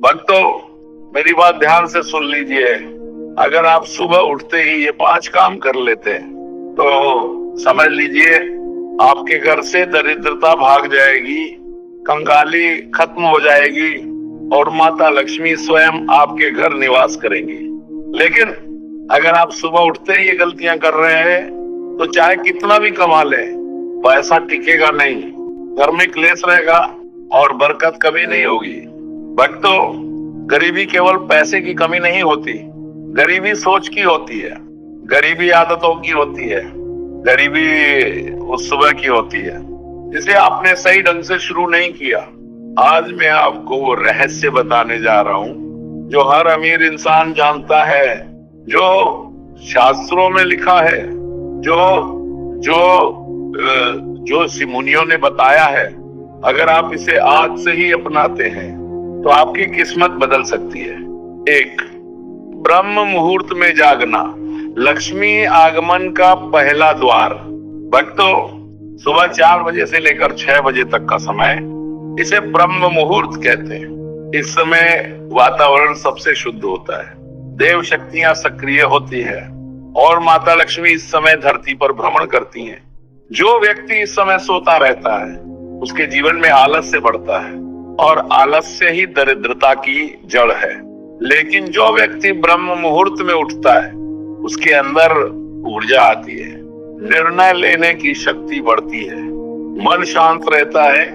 भक्तों, मेरी बात ध्यान से सुन लीजिए। अगर आप सुबह उठते ही ये 5 काम कर लेते हैं तो समझ लीजिए आपके घर से दरिद्रता भाग जाएगी, कंगाली खत्म हो जाएगी और माता लक्ष्मी स्वयं आपके घर निवास करेंगी। लेकिन अगर आप सुबह उठते ही ये गलतियां कर रहे हैं तो चाहे कितना भी कमा ले, पैसा टिकेगा नहीं, घर में क्लेश रहेगा और बरकत कभी नहीं होगी। भक्तों, गरीबी केवल पैसे की कमी नहीं होती, गरीबी सोच की होती है, गरीबी आदतों की होती है, गरीबी उस सुबह की होती है जिसे आपने सही ढंग से शुरू नहीं किया। आज मैं आपको वो रहस्य बताने जा रहा हूँ जो हर अमीर इंसान जानता है, जो शास्त्रों में लिखा है, जो जो जो ऋषि मुनियों ने बताया है। अगर आप इसे आज से ही अपनाते हैं तो आपकी किस्मत बदल सकती है। 1, ब्रह्म मुहूर्त में जागना, लक्ष्मी आगमन का पहला द्वार। भक्तों, सुबह 4 बजे से लेकर 6 बजे तक का समय, इसे ब्रह्म मुहूर्त कहते हैं। इस समय वातावरण सबसे शुद्ध होता है, देव शक्तियां सक्रिय होती है और माता लक्ष्मी इस समय धरती पर भ्रमण करती हैं। जो व्यक्ति इस समय सोता रहता है उसके जीवन में आलस्य बढ़ता है और आलस्य ही दरिद्रता की जड़ है। लेकिन जो व्यक्ति ब्रह्म मुहूर्त में उठता है उसके अंदर ऊर्जा आती है, निर्णय लेने की शक्ति बढ़ती है, मन शांत रहता है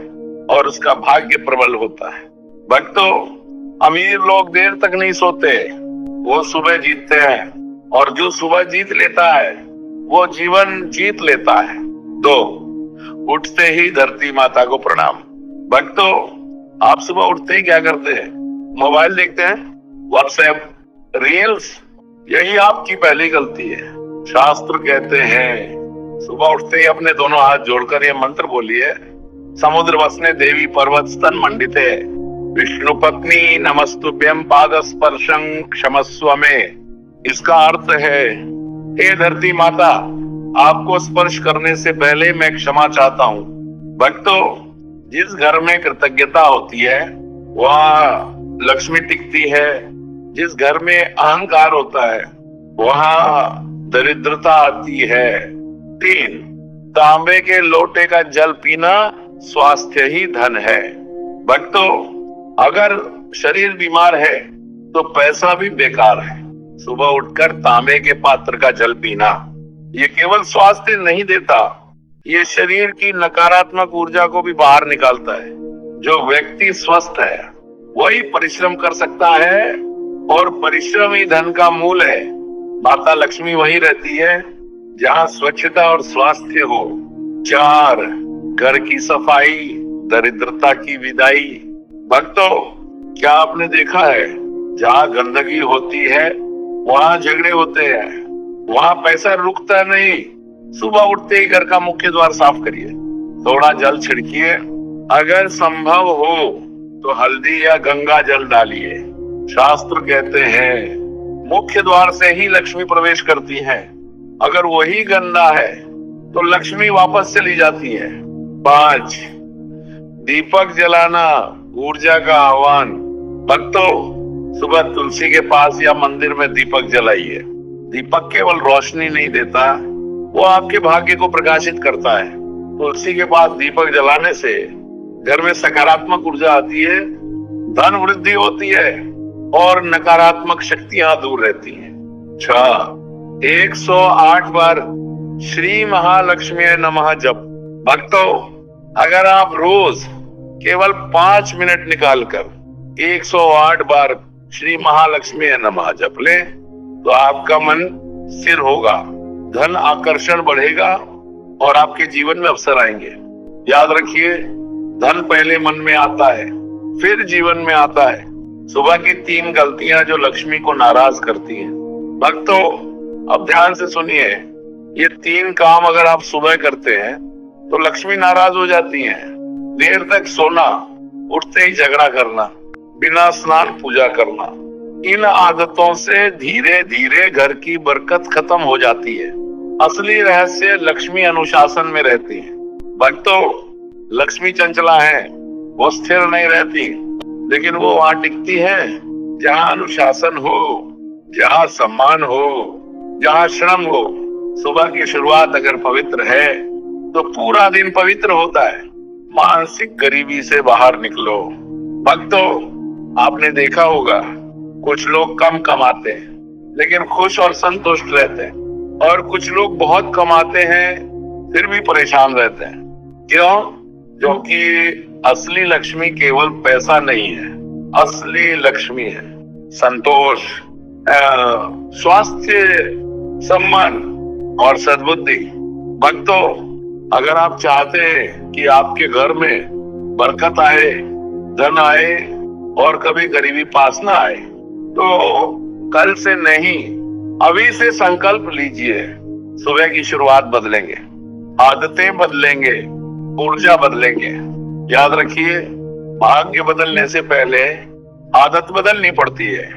और उसका भाग्य प्रबल होता है। भक्तों, अमीर लोग देर तक नहीं सोते, वो सुबह जीतते हैं और जो सुबह जीत लेता है वो जीवन जीत लेता है। 2, उठते ही धरती माता को प्रणाम। भक्तों, आप सुबह उठते ही क्या करते हैं? मोबाइल देखते हैं, व्हाट्सएप, रील्स। यही आपकी पहली गलती है। शास्त्र कहते हैं सुबह उठते ही अपने दोनों हाथ जोड़कर ये मंत्र बोलिए, समुद्र वसने देवी पर्वत स्तन मंडिते विष्णु पत्नी नमस्तुभ्यं पाद स्पर्शं क्षमस्व में। इसका अर्थ है, हे धरती माता, आपको स्पर्श करने से पहले मैं क्षमा चाहता हूँ। भक्तों, जिस घर में कृतज्ञता होती है वहाँ लक्ष्मी टिकती है, जिस घर में अहंकार होता है वहाँ दरिद्रता आती है। 3, तांबे के लोटे का जल पीना स्वास्थ्य ही धन है। भक्तों, अगर शरीर बीमार है तो पैसा भी बेकार है। सुबह उठकर तांबे के पात्र का जल पीना ये केवल स्वास्थ्य नहीं देता, ये शरीर की नकारात्मक ऊर्जा को भी बाहर निकालता है। जो व्यक्ति स्वस्थ है वही परिश्रम कर सकता है और परिश्रम ही धन का मूल है। माता लक्ष्मी वहीं रहती है जहाँ स्वच्छता और स्वास्थ्य हो। 4, घर की सफाई, दरिद्रता की विदाई। भक्तों, क्या आपने देखा है, जहाँ गंदगी होती है वहाँ झगड़े होते हैं, वहाँ पैसा रुकता नहीं। सुबह उठते ही घर का मुख्य द्वार साफ करिए, थोड़ा जल छिड़किए, अगर संभव हो तो हल्दी या गंगा जल डालिए। शास्त्र कहते हैं मुख्य द्वार से ही लक्ष्मी प्रवेश करती है, अगर वही गंदा है तो लक्ष्मी वापस चली जाती है। 5, दीपक जलाना, ऊर्जा का आह्वान। भक्तों, सुबह तुलसी के पास या मंदिर में दीपक जलाइए। दीपक केवल रोशनी नहीं देता, वो आपके भाग्य को प्रकाशित करता है। तुलसी के पास दीपक जलाने से घर में सकारात्मक ऊर्जा आती है, धन वृद्धि होती है और नकारात्मक शक्तियां दूर रहती हैं। 6, 108 बार श्री महालक्ष्मी नमः जप। भक्तों, अगर आप रोज केवल 5 मिनट निकालकर 108 बार श्री महालक्ष्मी नमः जप लें तो आपका मन स्थिर होगा, धन आकर्षण बढ़ेगा और आपके जीवन में अवसर आएंगे। याद रखिए, धन पहले मन में आता है फिर जीवन में आता है। सुबह की 3 गलतियां जो लक्ष्मी को नाराज करती हैं। भक्तों, अब ध्यान से सुनिए, ये 3 काम अगर आप सुबह करते हैं तो लक्ष्मी नाराज हो जाती हैं। देर तक सोना, उठते ही झगड़ा करना, बिना स्नान पूजा करना, इन आदतों से धीरे धीरे घर की बरकत खत्म हो जाती है। असली रहस्य लक्ष्मी अनुशासन में रहती है। भक्तों, लक्ष्मी चंचला है, वो स्थिर नहीं रहती, लेकिन वो वहां टिकती है जहां अनुशासन हो, जहां सम्मान हो, जहां श्रम हो। सुबह की शुरुआत अगर पवित्र है तो पूरा दिन पवित्र होता है। मानसिक गरीबी से बाहर निकलो। भक्तों, आपने देखा होगा कुछ लोग कम कमाते हैं लेकिन खुश और संतुष्ट रहते हैं, और कुछ लोग बहुत कमाते हैं फिर भी परेशान रहते हैं। क्यों? क्योंकि असली लक्ष्मी केवल पैसा नहीं है, असली लक्ष्मी है संतोष, स्वास्थ्य, सम्मान और सद्बुद्धि। भक्तों, अगर आप चाहते हैं कि आपके घर में बरकत आए, धन आए और कभी गरीबी पास ना आए, तो कल से नहीं, अभी से संकल्प लीजिए। सुबह की शुरुआत बदलेंगे, आदतें बदलेंगे, ऊर्जा बदलेंगे। याद रखिए, भाग्य बदलने से पहले आदत बदलनी पड़ती है।